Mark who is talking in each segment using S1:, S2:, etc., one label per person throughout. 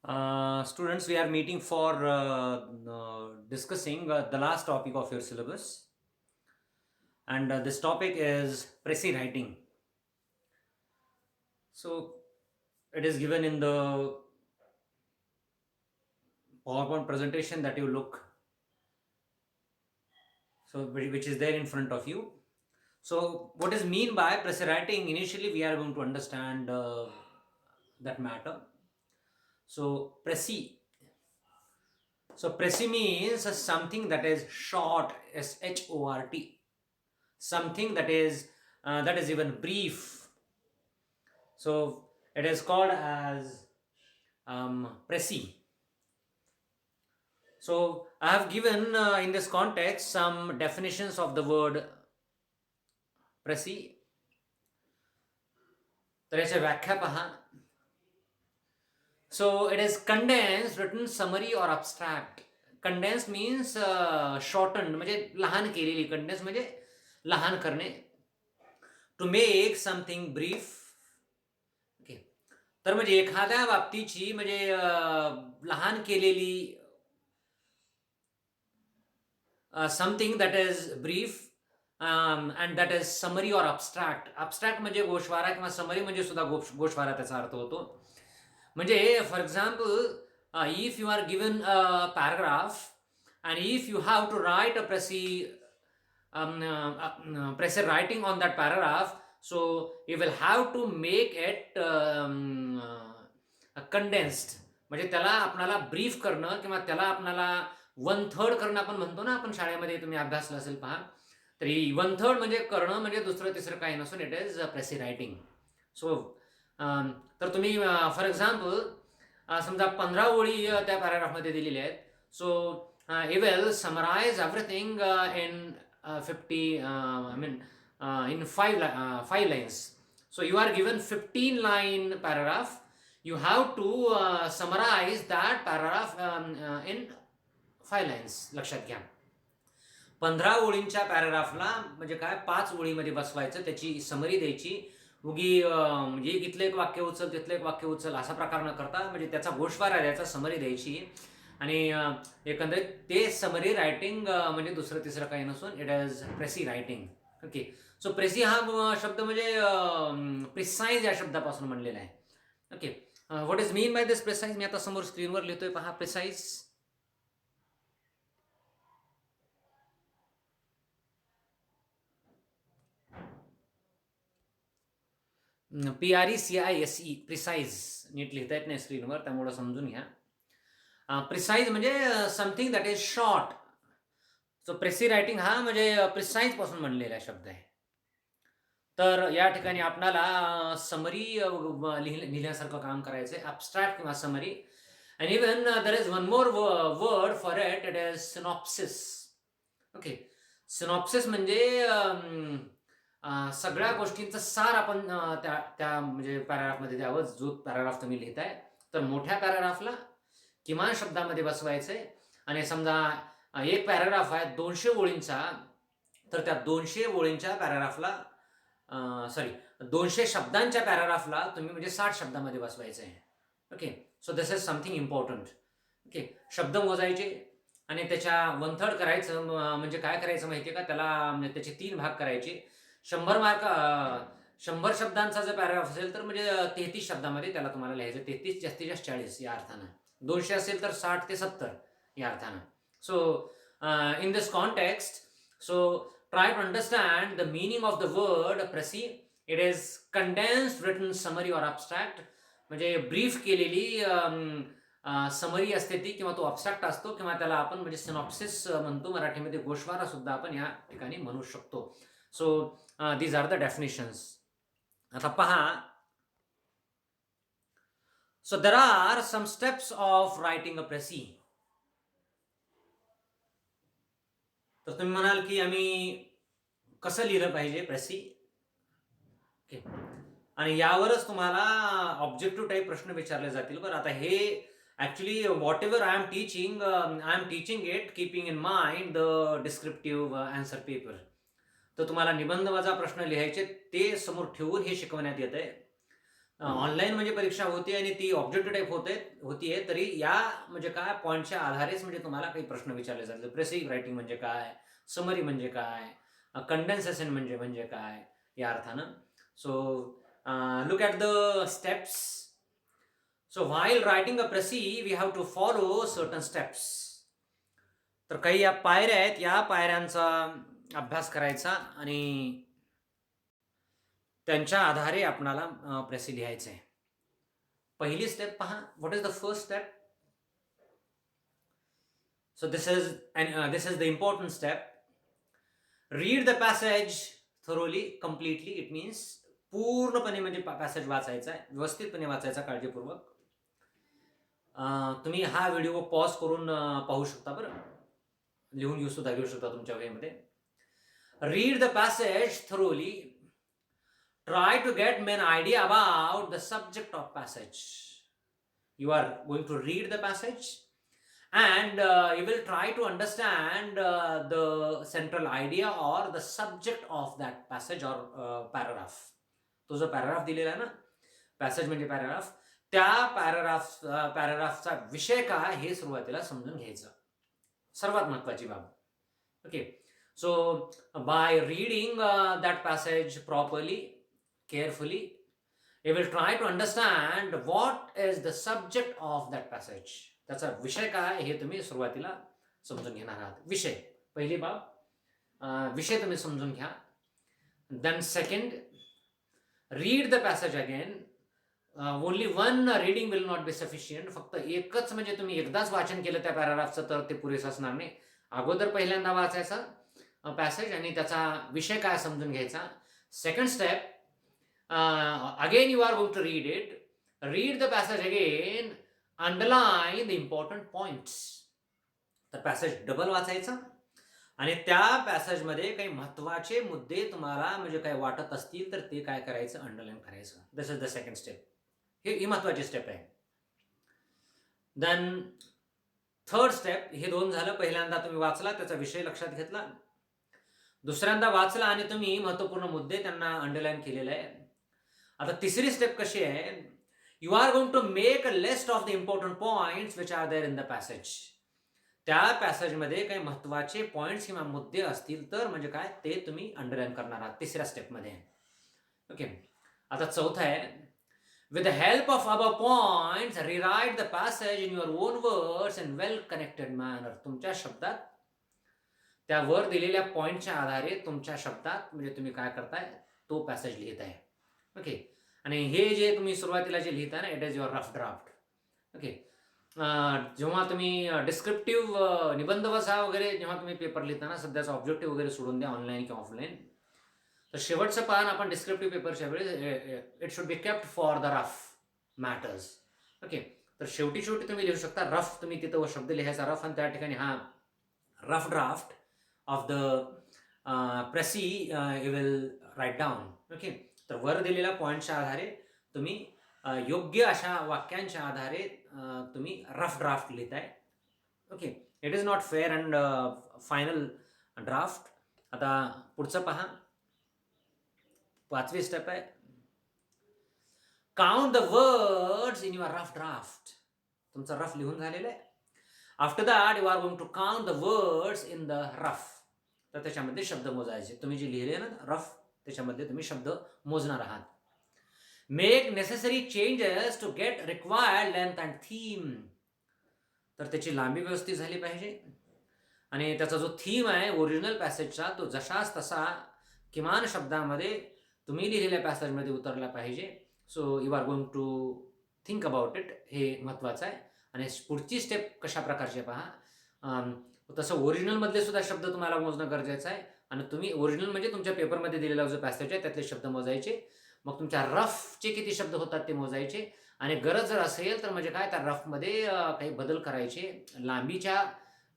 S1: Students, we are meeting for discussing the last topic of your syllabus, and this topic is Prezi writing. So, it is given in the PowerPoint presentation that you look, so which is there in front of you. So, what is mean by Prezi writing? Initially, we are going to understand that matter. So, Prezi. So, Prezi means something that is short, short, something that is even brief. So it is called as Prezi. So I have given in this context some definitions of the word Prezi. तर याची व्याख्या पहा. So it is condensed, written summary or abstract. Condensed means shortened, म्हणजे लहान केलेली. Condensed म्हणजे लहान करणे. To make something brief. Okay. तर म्हणजे एखाद्या बाबतीची म्हणजे लहान केलेली something that is brief and that is summary or abstract. Abstract म्हणजे गोषवारा किंवा summary म्हणजे सुद्धा गोषवारा त्याचा अर्थ होतो. म्हणजे for example if you are given a paragraph and if you have to write a Prezi writing on that paragraph, so you will have to make it condensed. म्हणजे त्याला आपणाला ब्रीफ करणं किंवा त्याला आपणाला 1/3 करणं आपण म्हणतो ना, आपण शाळेमध्ये तुम्ही अभ्यासला असेल पहा. तरी 1/3 म्हणजे करणं म्हणजे दुसरं तिसरं काही नसून it is Prezi writing. So तर तुम्ही फॉर एक्झाम्पल समजा 15 ओळी त्या पॅराग्राफमध्ये दिलेल्या आहेत. So you will summarise everything in 50 I mean in 5 lines. So you are given 15 line paragraph. You have to summarize that paragraph in 5 lines. लक्षात घ्या. 15 ओळींच्या पॅराग्राफला म्हणजे काय 5 ओळीमध्ये बसवायचं, त्याची समरी द्यायची. उगी म्हणजे इथलं एक वाक्य उचल तिथलं एक वाक्य उचल असा प्रकार न करता म्हणजे त्याचा गोषवारा द्यायचा, समरी द्यायची. आणि एकंदरीत ते समरी रायटिंग म्हणजे दुसरं तिसरं काही नसून it is Prezi writing. Okay. So Prezi हा शब्द म्हणजे प्रिसाईज या शब्दापासून म्हणलेला आहे. Okay. What is mean by this precise? मी आता समोर स्क्रीनवर लिहितोय पहा. Precise PRECISE, precise. नीट लिहिता येत नाही स्क्रीनवर, त्यामुळं समजून घ्या. प्रिसाईज म्हणजे something that is short. So Prezi writing हा म्हणजे प्रिसाईज पासून म्हणलेला शब्द आहे. तर या ठिकाणी आपणाला समरी लिहिण्यासारखं काम करायचं आहे, ॲब्स्ट्रॅक्ट किंवा summary. And even there is one more word for it, it is synopsis. Okay. Synopsis म्हणजे सगळ्या गोष्टींचं सार आपण त्या म्हणजे पॅराग्राफमध्ये द्यावं, जो पॅराग्राफ तुम्ही लिहिताय. तर मोठ्या पॅराग्राफला किमान शब्दामध्ये बसवायचंय. आणि समजा एक पॅराग्राफ आहे 200 ओळींचा, तर त्या 200 ओळींच्या पॅराग्राफला 200 शब्दांच्या पॅराग्राफला तुम्ही म्हणजे 60 शब्दामध्ये बसवायचं आहे. Okay. So this is something important. Okay. शब्द मोजायचे आणि त्याच्या 1/3 करायचं. म्हणजे काय करायचं माहिती आहे का, त्याला म्हणजे त्याचे 3 भाग करायचे. 100 मार्क 100 शब्दांचा जर पॅराग्राफ असेल तर म्हणजे 33 शब्दामध्ये त्याला तुम्हाला लिहायचं. 33 जास्तीत जास्त 40 या अर्थानं. 200 असेल तर 60 ते 70 या अर्थानं. So in this context, so try to understand the meaning of the word Prezi. It is condensed, written summary or abstract. म्हणजे ब्रीफ केलेली समरी असते ती, किंवा तो अब्स्ट्रॅक्ट असतो, किंवा त्याला आपण म्हणजे सिनॉप्सिस म्हणतो. मराठीमध्ये गोषवारा सुद्धा आपण या ठिकाणी म्हणू शकतो. So these are the definitions. आता पहा. So there are some steps of writing a Prezi. तर तुम्ही म्हणाल की आम्ही कसं लिहिलं पाहिजे Prezi. ओके. आणि यावरच तुम्हाला ऑब्जेक्टिव्ह टाईप प्रश्न विचारले जातील. बरं, आता हे actually what ever I am teaching it keeping in mind the descriptive answer paper. तर तुम्हाला निबंध वजा प्रश्न लिहायचे ते समोर ठेवून हे शिकवण्यात येत आहे. ऑनलाईन म्हणजे परीक्षा होती आणि ती ऑब्जेक्टिव्ह टाईप होतीये, तरी या म्हणजे काय पॉइंटच्या आधारेच म्हणजे तुम्हाला काही प्रश्न विचारले जातात. प्रेसिव्ह रायटिंग म्हणजे काय? समरी म्हणजे काय? कंडेन्सेशन म्हणजे काय? या अर्थानं. So look at the steps. So while writing a precis we have to follow certain steps. तर काही या पायऱ्या आहेत, या पायऱ्यांचा अभ्यास करायचा आणि त्यांच्या आधारे आपणाला प्रेसी लिहायचं आहे. पहिली स्टेप पहा. What is the first step? So this is the important step. Read the passage thoroughly, completely. It means पूर्णपणे म्हणजे पॅसेज वाचायचा आहे, व्यवस्थितपणे वाचायचा, काळजीपूर्वक. तुम्ही हा व्हिडिओ पॉज करून पाहू शकता, बरं, लिहून सुद्धा घेऊ शकता तुमच्या वेळेमध्ये. Read the passage thoroughly. Try to get an idea about the subject of passage. You are going to read the passage and you will try to understand the central idea or the subject of that passage or paragraph. तो जो paragraph दिलेला आहे ना, passage म्हणजे paragraph, त्या पॅराग्राफचा विषय काय हे सुरुवातीला समजून घ्यायचं, सर्वात महत्वाची बाब. Okay. So by reading that passage properly, carefully, you will try to understand what is the subject of that passage. त्याचा विषय काय हे तुम्ही सुरुवातीला समजून घेणार आहात. विषय, पहिली बाब, विषय तुम्ही समजून घ्या. Then second, read the passage again. Only one reading will not be sufficient. फक्त एकच म्हणजे तुम्ही एकदाच वाचन केलं त्या पॅराग्राफचं तर ते पुरेसं असणार नाही. अगोदर पहिल्यांदा वाचायचा पॅसेज आणि त्याचा विषय काय समजून घ्यायचा. Second step, again you are going to read it. Read the passage again. Underline the important points. तर पॅसेज डबल वाचायचा आणि त्या पॅसेजमध्ये काही महत्वाचे मुद्दे तुम्हाला म्हणजे काय वाटत असतील तर ते काय करायचं, अंडरलाईन करायचं. दिस इज द सेकंड स्टेप. ही महत्वाची स्टेप आहे. देन थर्ड स्टेप, हे दोन झालं. पहिल्यांदा तुम्ही वाचला, त्याचा विषय लक्षात घेतला. दुसऱ्यांदा वाचला आणि तुम्ही महत्वपूर्ण मुद्दे त्यांना अंडरलाईन केलेले आहे. आता तिसरी स्टेप कशी आहे, you are going to make a list of the important points which are there in the passage. त्या पॅसेजमध्ये काही महत्वाचे पॉइंट्स किंवा मुद्दे असतील तर म्हणजे काय ते तुम्ही अंडरलाईन करणार आहात तिसऱ्या स्टेपमध्ये. ओके. आता चौथा आहे, with the help of above points rewrite the passage in your on words in well connected manner. तुमच्या शब्दात, त्या वर दिलेल्या पॉइंटच्या आधारे तुमच्या शब्दात म्हणजे तुम्ही काय करताय, तो पॅसेज लिहित आहे. ओके. आणि हे जे तुम्ही सुरुवातीला जे लिहिता ना, it is your rough draft. Okay. जेव्हा तुम्ही डिस्क्रिप्टिव्ह निबंध वसा वगैरे जेव्हा तुम्ही पेपर लिहिता ना, सध्याचा ऑब्जेक्टिव्ह वगैरे सोडून द्या, ऑनलाईन किंवा ऑफलाईन, तर शेवटचं पान आपण डिस्क्रिप्टिव्ह पेपरच्या वेळेस it should be kept for the rough matters. Okay. तर शेवटी तुम्ही लिहू शकता रफ. तुम्ही तिथं शब्द लिहायचा रफ आणि त्या ठिकाणी हा rough draft of the precis you will write down. Okay. तर वर दिलेल्या पॉईंटच्या आधारे तुम्ही योग्य अशा वाक्यांच्या आधारे तुम्ही रफ ड्राफ्ट लिहिताय. Okay. It is not fair and final draft. आता पुढचं पहा, पाचवी स्टेप आहे, count the words in your rough draft. तुमचा रफ लिहून झालेला आहे. After that you are going to count the words in the rough. तर त्याच्यामध्ये शब्द मोजायचे. तुम्ही जे लिहिले ना रफ, त्याच्यामध्ये तुम्ही शब्द मोजणार आहात. Make necessary changes to get required length and theme. तर त्याची लांबी व्यवस्थित झाली पाहिजे आणि त्याचा जो थीम आहे ओरिजिनल पॅसेजचा तो जशाच तसा किमान शब्दामध्ये तुम्ही लिहिलेल्या पॅसेजमध्ये उतरला पाहिजे. So you are going to think about it. हे महत्त्वाचं आहे. आणि पुढची स्टेप कशा प्रकारची आहे पहा. तसं ओरिजिनलमधले सुद्धा शब्द तुम्हाला मोजणं गरजेचं आहे आणि तुम्ही ओरिजिनल म्हणजे तुमच्या पेपरमध्ये दिलेला जो पॅसेज आहे त्यातले शब्द मोजायचे. मग तुमच्या रफचे किती शब्द होतात ते मोजायचे आणि गरज जर असेल तर म्हणजे काय त्या रफमध्ये काही बदल करायचे. लांबीच्या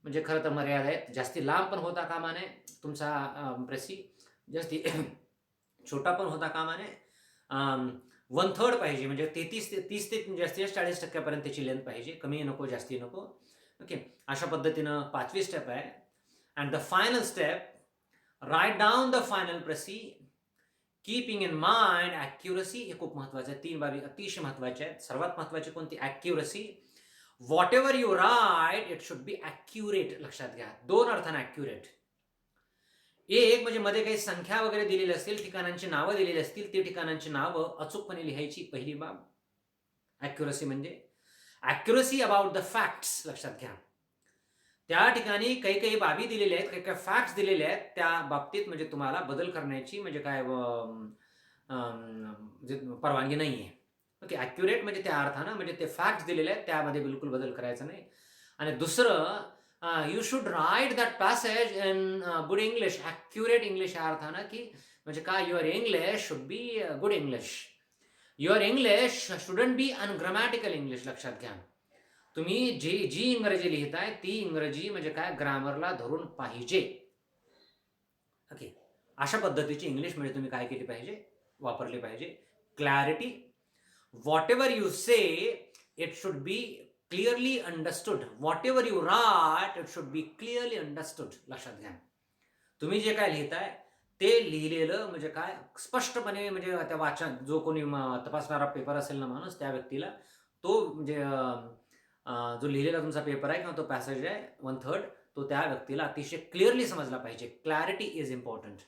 S1: म्हणजे खरं तर मर्यादा आहेत. जास्ती लांब पण होता कामा नये तुमचा प्रेसी, जास्ती छोटा पण होता कामा नये. 1/3 पाहिजे म्हणजे 30 ते जास्तीत 40% त्याची लेंथ पाहिजे. कमी नको, जास्ती नको. ओके. अशा पद्धतीनं पाचवी स्टेप आहे. And the final step, write down the final precis. Keeping in mind accuracy, हे खूप महत्वाचं आहे. 3 बाबी अतिशय महत्वाच्या आहेत. सर्वात महत्वाची कोणती? Accuracy. Whatever you write it should be accurate. लक्षात घ्या, 2 अर्थाने ॲक्युरेट. एक म्हणजे मध्ये काही संख्या वगैरे दिलेली असतील, ठिकाणांची नावं दिलेली असतील, ती ठिकाणांची नावं अचूकपणे लिहायची, पहिली बाब ॲक्युरसी म्हणजे. Accuracy about the facts. लक्षात घ्या, त्या ठिकाणी काही काही बाबी दिलेल्या आहेत, काही काही फॅक्ट्स दिलेले आहेत, त्या बाबतीत म्हणजे तुम्हाला बदल करण्याची म्हणजे काय परवानगी नाही आहे. ओके, ॲक्युरेट म्हणजे त्या अर्थानं म्हणजे ते फॅक्ट्स दिलेले आहेत त्यामध्ये बिलकुल बदल करायचा नाही. आणि दुसरं, you should write that passage in good English. Accurate English या अर्थानं की म्हणजे काय, your English should be good English. Your English shouldn't be ungrammatical English. लक्षात घ्या, तुम्ही जी इंग्रजी लिहिताय ती इंग्रजी म्हणजे काय, ग्रामरला धरून पाहिजे. ओके, अशा पद्धतीची इंग्लिश म्हणजे तुम्ही काय केली पाहिजे, वापरली पाहिजे. Clarity. Whatever you say it should be clearly understood. Whatever you write it should be clearly understood. लक्षात घ्या, तुम्ही जे काय लिहिताय ते लिहिलेलं म्हणजे काय, स्पष्टपणे म्हणजे त्या वाचन, जो कोणी तपासणारा पेपर असेल ना माणूस, त्या व्यक्तीला तो म्हणजे जो लिहिलेला तुमचा पेपर आहे किंवा तो पॅसेज आहे 1/3, तो त्या व्यक्तीला अतिशय क्लिअरली समजला पाहिजे. Clarity is important.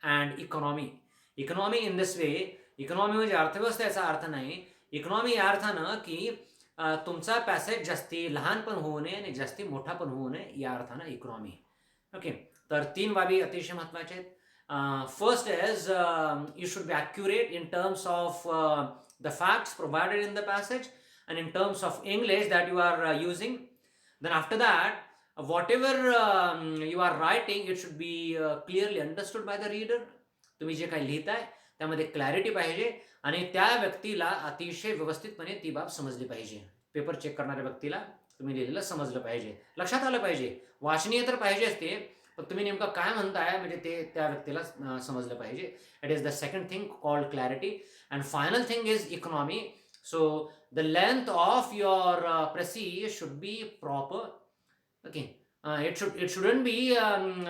S1: And economy. Economy in this way. Economy म्हणजे अर्थव्यवस्था याचा अर्थ नाही. इकॉनॉमी या अर्थानं की तुमचा पॅसेज जास्ती लहान पण होऊ नये आणि जास्ती मोठा पण होऊ नये, या अर्थानं इकॉनॉमी. ओके, तर 3 बाबी अतिशय महत्वाच्या आहेत. First is you should be accurate in terms of the facts provided in the passage and in terms of English that you are using. Then after that, whatever you are writing, it should be clearly understood by the reader. तुम्ही जे काही लिहिताय त्यामध्ये clarity पाहिजे आणि त्या व्यक्तीला अतिशय व्यवस्थितपणे ती बाब समजली पाहिजे. पेपर चेक करणाऱ्या व्यक्तीला तुम्ही लिहिलेलं समजलं पाहिजे, लक्षात आलं पाहिजे. वाचनीय तर पाहिजेच ते, पण तुम्ही नेमकं काय म्हणताय म्हणजे ते त्या व्यक्तीला समजलं पाहिजे. It is the second thing called clarity. And final thing is economy. So the length of your precious should be proper. Okay, it shouldn't be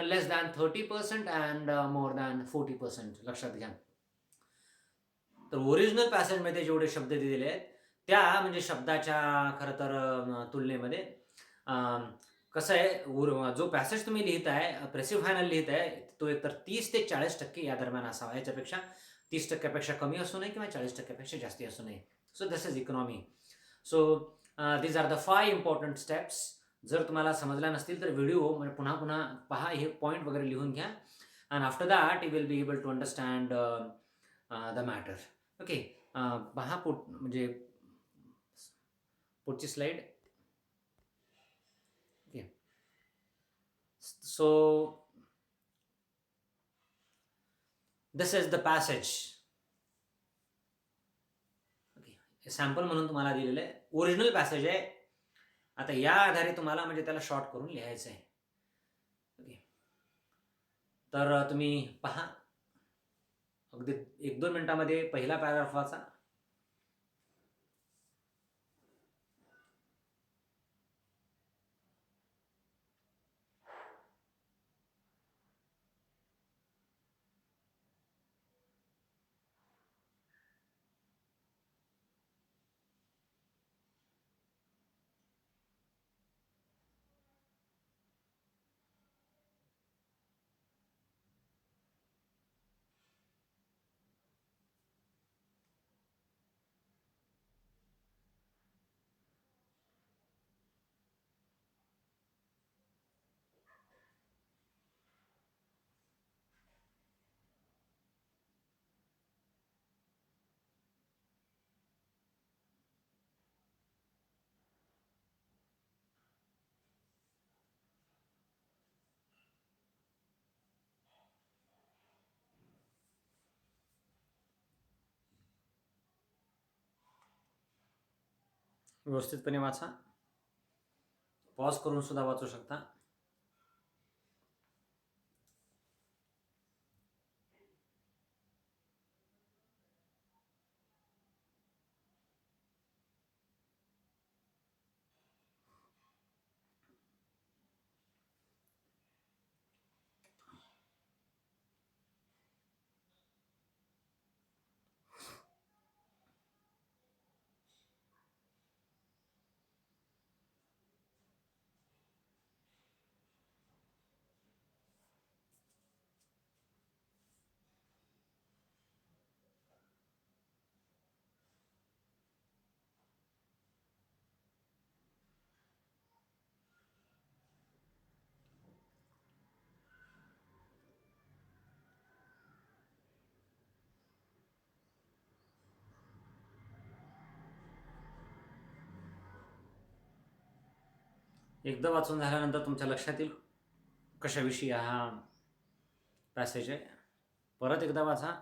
S1: less than 30% and more than 40%. लक्षात घ्या. तर ओरिजिनल पॅसेजमध्ये जेवढे शब्द दिलेले आहेत त्या म्हणजे शब्दाच्या खरं तर तुलनेमध्ये कसं आहे, जो पॅसेज तुम्ही लिहिताय, प्रेसिव्ह फायनल लिहिताय, तो एकतर 30 ते 40% या दरम्यान असावा. याच्यापेक्षा 30% कमी असू नये किंवा 40% जास्ती असू नये. So this is economy. So these are the 5 important steps. जर तुम्हाला समजल्या नसतील तर व्हिडिओ म्हणजे पुन्हा पुन्हा पहा, हे पॉईंट वगैरे लिहून घ्या. And after that you will be able to understand the matter. Okay, पहा म्हणजे पुढची slide. Okay, so this is the passage. Okay, sample म्हणून तुम्हाला दिलेलं आहे. ओरिजिनल पॅसेज आहे. आता या आधारे तुम्हाला म्हणजे त्याला शॉर्ट करून लिहायचं आहे. ओके, तर तुम्ही पहा, अगदी 1-2 मिनिटामध्ये पहिला पॅराग्राफ वाचा. व्यवस्थितपणे वाचा. पॉज करून सुद्धा वाचू शकता. एकदा वाचून झाल्यानंतर तुमच्या लक्षात येईल कशाविषयी हा पॅसेज आहे. परत एकदा वाचा.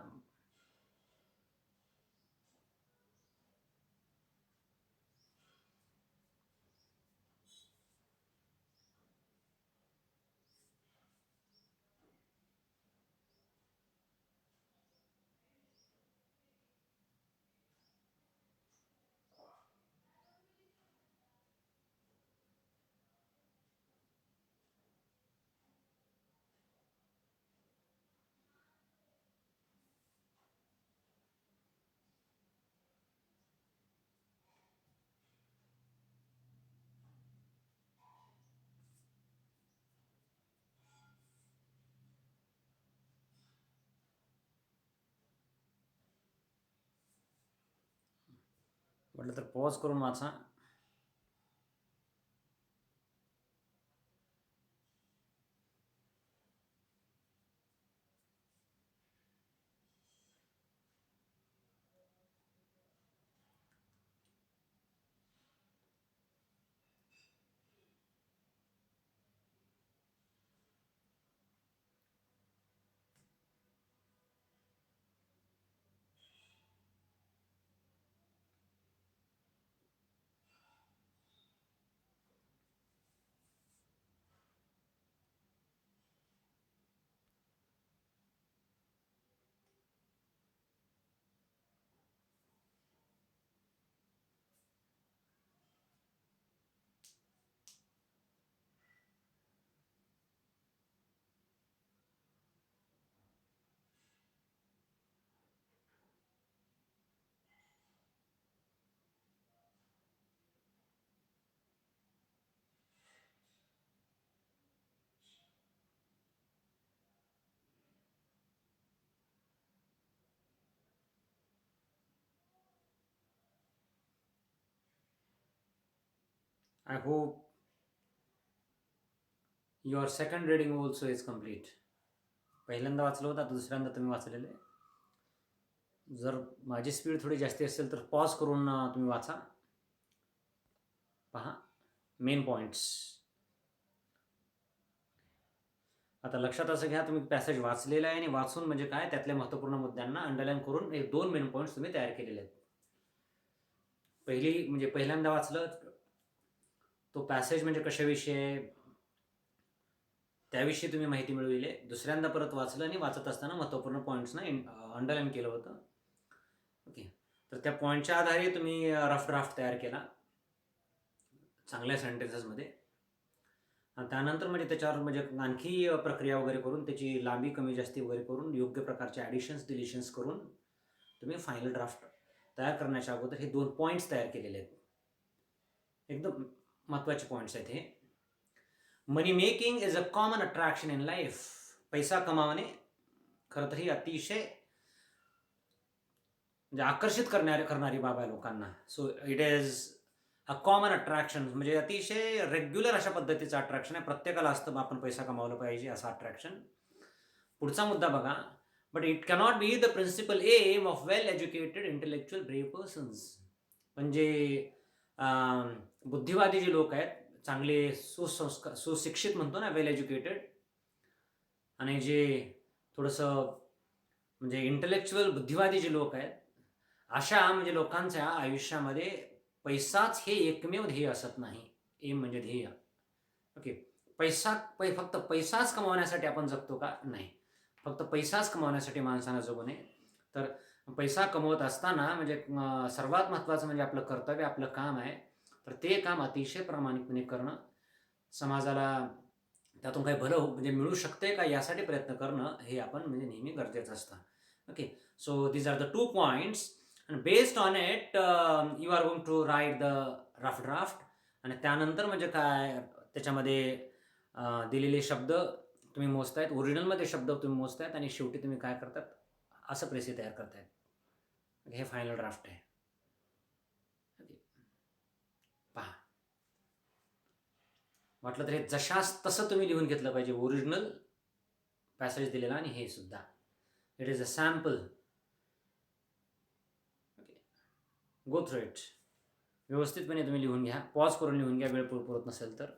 S1: म्हटलं तर पॉज करून वाचा. I hope your second reading also is complete. पहिल्यांदा वाचलं होतं, आता दुसऱ्यांदा तुम्ही वाचलेलं आहे. जर माझी स्पीड थोडी जास्ती असेल तर पॉज करून तुम्ही वाचा. पहा मेन पॉईंट्स. आता लक्षात असं घ्या, तुम्ही पॅसेज वाचलेला आहे आणि वाचून म्हणजे काय त्यातल्या महत्त्वपूर्ण मुद्द्यांना अंडरलाईन करून एक 2 मेन पॉईंट्स तुम्ही तयार केलेले आहेत. पहिल्यांदा वाचलं तो पॅसेज म्हणजे कशाविषयी आहे त्याविषयी तुम्ही माहिती मिळविली. दुसऱ्यांदा परत वाचलं आणि वाचत असताना महत्त्वपूर्ण पॉईंट्सना अंडरलाईन केलं होतं. ओके, तर त्या पॉईंटच्या आधारे तुम्ही रफ ड्राफ्ट तयार केला चांगल्या सेंटेन्सेसमध्ये. आणि त्यानंतर म्हणजे त्याच्यावर म्हणजे आणखी प्रक्रिया वगैरे करून त्याची लांबी कमी जास्ती वगैरे करून योग्य प्रकारचे ॲडिशन्स डिलिशन्स करून तुम्ही फायनल ड्राफ्ट तयार करण्याच्या अगोदर हे 2 पॉईंट्स तयार केलेले आहेत. एकदम महत्त्वाचे पॉईंट्स आहेत हे. Money making is a common attraction in life. पैसा कमावणे खरं तर ही अतिशय म्हणजे आकर्षित करणारी बाब आहे लोकांना. So it is a common attraction, म्हणजे अतिशय रेग्युलर अशा पद्धतीचं अट्रॅक्शन आहे. प्रत्येकाला असतं आपण पैसा कमावला पाहिजे असं अट्रॅक्शन. पुढचा मुद्दा बघा. But it cannot be the principal aim of well educated intellectual brave persons. म्हणजे बुद्धिवादी जे लोक आहेत, चांगले सुशिक्षित म्हणतो ना, वेल एज्युकेटेड, आणि जे थोडंसं म्हणजे इंटेलेक्च्युअल बुद्धिवादी जे लोक आहेत, अशा म्हणजे लोकांच्या आयुष्यामध्ये पैसाच हे एकमेव ध्येय असत नाही. एम म्हणजे ध्येय. ओके, फक्त पैसाच कमावण्यासाठी आपण जगतो का? नाही. फक्त पैसाच कमावण्यासाठी माणसानं जगू नये. तर पैसा कमवत असताना म्हणजे सर्वात महत्त्वाचं म्हणजे आपलं कर्तव्य, आपलं काम आहे. तर ते काम अतिशय प्रामाणिकपणे करणं, समाजाला त्यातून काही भलं म्हणजे मिळू शकते का यासाठी प्रयत्न करणं हे आपण म्हणजे नेहमी गरजेचं असतं. Okay, so these are the 2 points आणि based on it you are going to write the rough draft. आणि त्यानंतर म्हणजे काय त्याच्यामध्ये दिलेले शब्द तुम्ही मोजतायत, ओरिजिनलमध्ये शब्द तुम्ही मोजतायत आणि शेवटी तुम्ही काय करतात असं प्रेसी तयार करतायत. हे फायनल ड्राफ्ट आहे. पहा, म्हटलं तर हे जशास तसं तुम्ही लिहून घेतलं पाहिजे. ओरिजिनल पॅसेज दिलेला आणि हे सुद्धा. It is a sample. Okay, go through it. व्यवस्थितपणे तुम्ही लिहून घ्या, पॉज करून लिहून घ्या वेळ पुरत नसेल तर.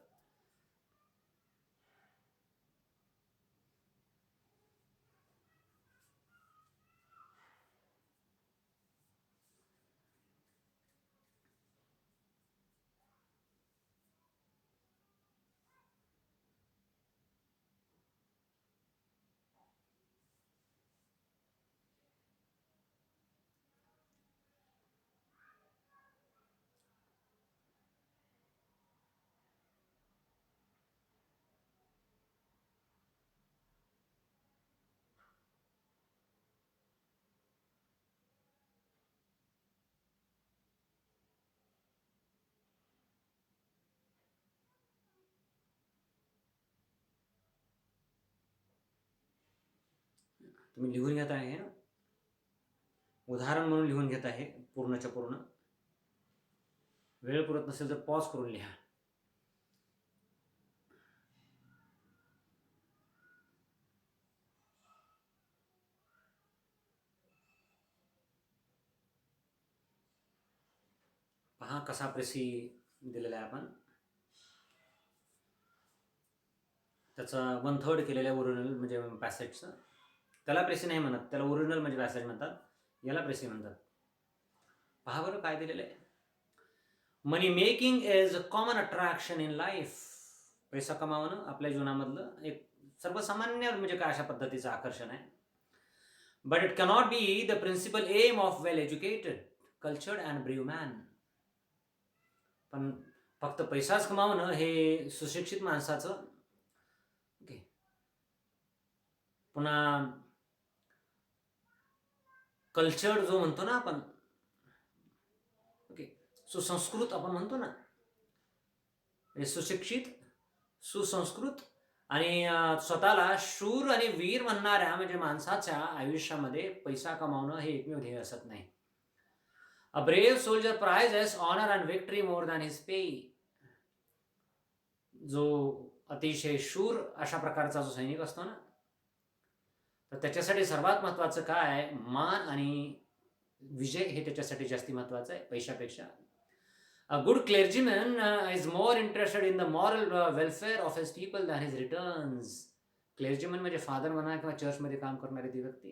S1: तुम्ही लिहून घेत आहे ना, उदाहरण म्हणून लिहून घेत आहे पूर्णच्या पूर्ण. वेळ पुरत नसेल तर पॉज करून लिहा. पहा कसा प्रेसी दिलेला आहे आपण. त्याचं 1/3 केलेल्या ओरिजिनल म्हणजे पॅसेजचं. त्याला प्रेसी नाही म्हणत, त्याला ओरिजिनल म्हणजे पॅसेज म्हणतात, याला प्रेसी म्हणतात. पहा बरं काय दिलेलं आहे. Money making is a common attraction in life. पैसा कमावणं आपल्या जीवनामधलं एक सर्वसामान्य म्हणजे काय अशा पद्धतीचं आकर्षण आहे. But it cannot be the principal aim of well educated, cultured and brave man. पण फक्त पैसाच कमावणं हे सुशिक्षित माणसाचं, ओके, पुन्हा कल्चर्ड जो म्हणतो ना आपण, ओके, सुसंस्कृत आपण म्हणतो ना, सुशिक्षित, सुसंस्कृत आणि स्वतःला शूर आणि वीर म्हणणाऱ्या म्हणजे माणसाच्या आयुष्यामध्ये पैसा कमावणं हे एकमेव ध्येय असत नाही. A brave soldier prizes honour and victory more than his pay. जो अतिशय शूर अशा प्रकारचा जो सैनिक असतो ना, तर त्याच्यासाठी सर्वात महत्त्वाचं काय, मान आणि विजय हे त्याच्यासाठी जास्ती महत्त्वाचं आहे पैशापेक्षा. A good clergyman is more interested in the moral welfare of his people than his returns. क्लेर्जीमन म्हणजे फादर म्हणा किंवा चर्चमध्ये काम करणारी ती व्यक्ती,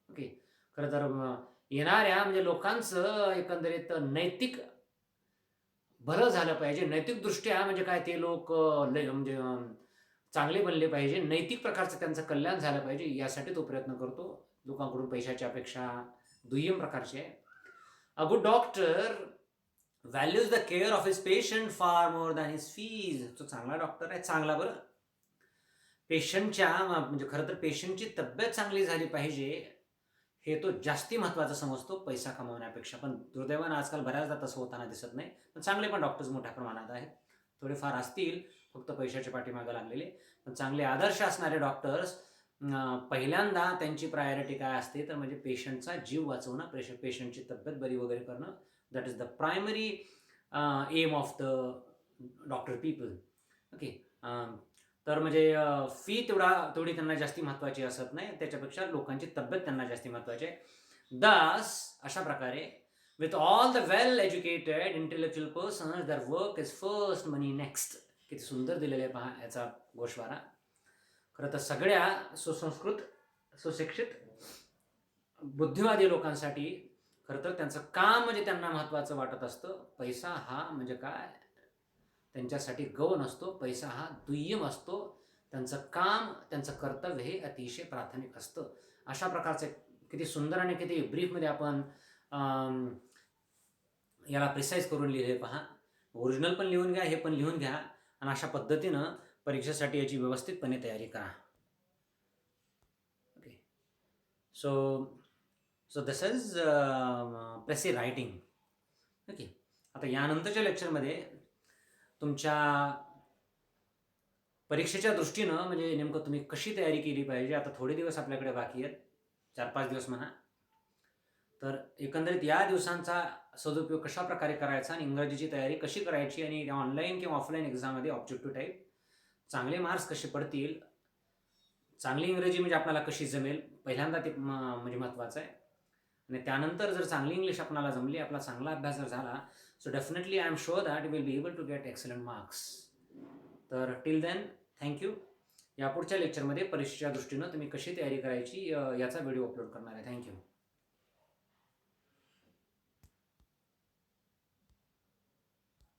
S1: ओके. खरं तर येणाऱ्या म्हणजे लोकांचं एकंदरीत नैतिक भलं झालं पाहिजे, नैतिकदृष्ट्या म्हणजे काय ते लोक म्हणजे चांगले बनले पाहिजे, नैतिक प्रकारचं त्यांचं कल्याण झालं पाहिजे, यासाठी तो प्रयत्न करतो. लोकांकडून पैशाची अपेक्षा दुय्यम प्रकारची आहे. A good doctor values the care of his patient फार मोर दॅन हिज फीज. जो चांगला डॉक्टर आहे, चांगला बरं, पेशंटच्या म्हणजे खरं तर पेशंटची तब्येत चांगली झाली पाहिजे हे तो जास्ती महत्त्वाचं समजतो पैसा कमवण्यापेक्षा. पण दुर्दैवानं आजकाल बऱ्याचदा तसं होताना दिसत नाही. पण चांगले पण डॉक्टर्स मोठ्या प्रमाणात आहेत, थोडेफार असतील फक्त पैशाच्या पाठीमागे लागलेले, पण चांगले आदर्श असणारे डॉक्टर्स पहिल्यांदा त्यांची प्रायोरिटी काय असते तर म्हणजे पेशंटचा जीव वाचवणं, पेशंटची तब्येत बरी वगैरे करणं. That is the primary aim of the doctor people, okay. तर म्हणजे फी तेवढी त्यांना जास्ती महत्त्वाची असत नाही, त्याच्यापेक्षा लोकांची तब्येत त्यांना जास्ती महत्त्वाची आहे. दस अशा प्रकारे with all the well educated intellectual persons their work is first, money next. किती सुंदर दिलेले आहे पहा याचा गोषवारा. खरं तर सगळ्या सुसंस्कृत, सुशिक्षित, बुद्धिवादी लोकांसाठी खरं तर त्यांचं काम म्हणजे त्यांना महत्त्वाचं वाटत असतं. पैसा हा म्हणजे काय त्यांच्यासाठी गौण असतो, पैसा हा दुय्यम असतो. त्यांचं काम, त्यांचं कर्तव्य हे अतिशय प्राथमिक असतं. अशा प्रकारचे किती सुंदर आणि किती ब्रीफमध्ये आपण याला प्रिसाईज करून लिहिले पहा. ओरिजिनल पण लिहून घ्या, हे पण लिहून घ्या आणि अशा पद्धतीनं परीक्षेसाठी याची व्यवस्थितपणे तयारी करा, okay. So this is precis writing, okay. आता यानंतरच्या लेक्चरमध्ये तुमच्या परीक्षेच्या दृष्टीनं म्हणजे नेमकं तुम्ही कशी तयारी केली पाहिजे. आता थोडे दिवस आपल्याकडे बाकी आहेत, 4-5 दिवस म्हणा. तर एकंदरीत या दिवसांचा सदुपयोग कशा प्रकारे करायचा आणि इंग्रजीची तयारी कशी करायची आणि ऑनलाईन किंवा ऑफलाईन एक्झाममध्ये ऑब्जेक्टिव्ह टाईप चांगले मार्क्स कसे पडतील, चांगली इंग्रजी म्हणजे आपल्याला कशी जमेल, पहिल्यांदा ते म्हणजे महत्त्वाचं आहे. आणि त्यानंतर जर चांगली इंग्लिश आपल्याला जमली, आपला चांगला अभ्यास जर झाला, so definitely I am sure that you will be able to get excellent marks. तर टिल देन थँक्यू. यापुढच्या लेक्चरमध्ये परीक्षेच्या दृष्टीनं तुम्ही कशी तयारी करायची याचा व्हिडिओ अपलोड करणार आहे. थँक्यू.